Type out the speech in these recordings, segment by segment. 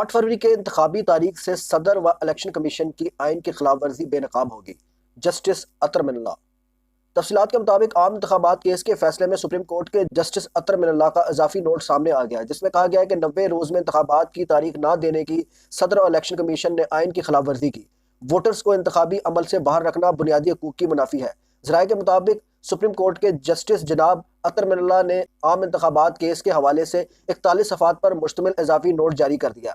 8 فروری کے انتخابی تاریخ سے صدر و الیکشن کمیشن کی آئین کی خلاف ورزی بے نقاب ہوگی، جسٹس اطہر من اللہ۔ تفصیلات کے مطابق عام انتخابات کیس کے فیصلے میں سپریم کورٹ کے جسٹس اطہر من اللہ کا اضافی نوٹ سامنے آ گیا، جس میں کہا گیا ہے کہ 90 روز میں انتخابات کی تاریخ نہ دینے کی صدر اور الیکشن کمیشن نے آئین کی خلاف ورزی کی۔ ووٹرز کو انتخابی عمل سے باہر رکھنا بنیادی حقوق کی منافی ہے۔ ذرائع کے مطابق سپریم کورٹ کے جسٹس جناب اطہر من اللہ نے عام انتخابات کیس کے حوالے سے 41 صفحات پر مشتمل اضافی نوٹ جاری کر دیا،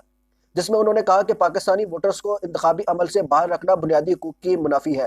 جس میں انہوں نے کہا کہ پاکستانی ووٹرز کو انتخابی عمل سے باہر رکھنا بنیادی حقوق کی منافی ہے۔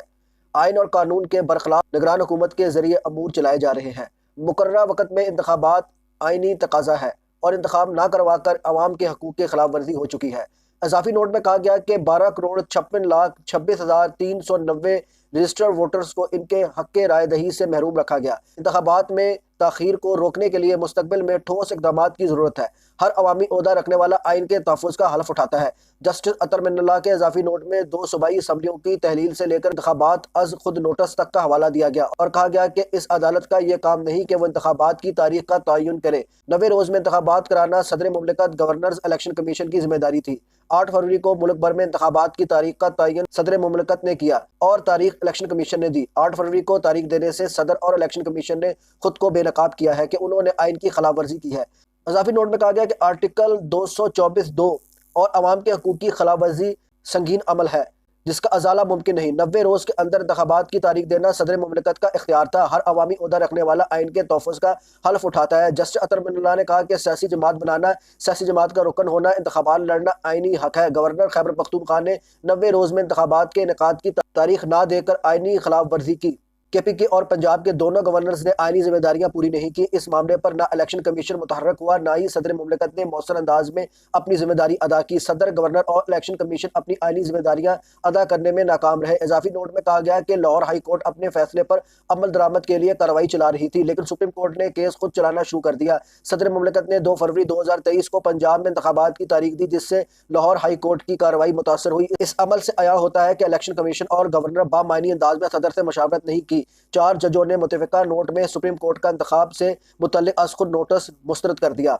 آئین اور قانون کے برخلاف نگران حکومت کے ذریعے امور چلائے جا رہے ہیں۔ مقررہ وقت میں انتخابات آئینی تقاضا ہے اور انتخاب نہ کروا کر عوام کے حقوق کی خلاف ورزی ہو چکی ہے۔ اضافی نوٹ میں کہا گیا کہ 12,56,26,390 رجسٹرڈ ووٹرز کو ان کے حق رائے دہی سے محروم رکھا گیا۔ انتخابات میں تاخیر کو روکنے کے لیے مستقبل میں ٹھوس اقدامات کی ضرورت ہے۔ ہر عوامی عہدہ رکھنے والا آئین کے تحفظ کا حلف اٹھاتا ہے۔ جسٹس اطہر من اللہ کے اضافی نوٹ میں 2 صوبائی اسمبلیوں کی تحلیل سے لے کر انتخابات از خود نوٹس تک کا حوالہ دیا گیا اور کہا گیا کہ اس عدالت کا یہ کام نہیں کہ وہ انتخابات کی تاریخ کا تعین کرے۔ 90 روز میں انتخابات کرانا صدر مملکت گورنرز الیکشن کمیشن کی ذمہ داری تھی۔ 8 فروری کو ملک بھر میں انتخابات کی تاریخ کا تعین صدر مملکت نے کیا اور تاریخ الیکشن کمیشن نے دی۔ 8 فروری کو تاریخ دینے سے صدر اور الیکشن کمیشن نے خود کو بے نقاب کیا ہے کہ انہوں نے آئین کی خلاف ورزی کی ہے۔ اضافی نوٹ میں کہا گیا کہ آرٹیکل 224(2) اور عوام کے حقوق کی خلاف ورزی سنگین عمل ہے جس کا ازالہ ممکن نہیں۔ 90 روز کے اندر انتخابات کی تاریخ دینا صدر مملکت کا اختیار تھا۔ ہر عوامی عہدہ رکھنے والا آئین کے تحفظ کا حلف اٹھاتا ہے۔ جسٹس اطہر من اللہ نے کہا کہ سیاسی جماعت بنانا، سیاسی جماعت کا رکن ہونا، انتخابات لڑنا آئینی حق ہے۔ گورنر خیبر پختونخوا نے 90 روز میں انتخابات کے انعقاد کی تاریخ نہ دے کر آئینی خلاف ورزی کی۔ KPK اور پنجاب کے دونوں گورنرز نے آئینی ذمہ داریاں پوری نہیں کی۔ اس معاملے پر نہ الیکشن کمیشن متحرک ہوا، نہ ہی صدر مملکت نے مؤثر انداز میں اپنی ذمہ داری ادا کی۔ صدر، گورنر اور الیکشن کمیشن اپنی آئینی ذمہ داریاں ادا کرنے میں ناکام رہے۔ اضافی نوٹ میں کہا گیا کہ لاہور ہائی کورٹ اپنے فیصلے پر عمل درآمد کے لیے کارروائی چلا رہی تھی، لیکن سپریم کورٹ نے کیس خود چلانا شروع کر دیا۔ صدر مملکت نے 2 فروری 2023 کو پنجاب میں انتخابات کی تاریخ دی، جس سے لاہور ہائی کورٹ کی کارروائی متاثر ہوئی۔ اس عمل سے عیاں ہوتا ہے کہ الیکشن کمیشن اور گورنر بامعنی انداز میں صدر سے مشاورت نہیں کی۔ 4 ججوں نے متفقہ نوٹ میں سپریم کورٹ کا انتخاب سے متعلق از خود نوٹس مسترد کر دیا۔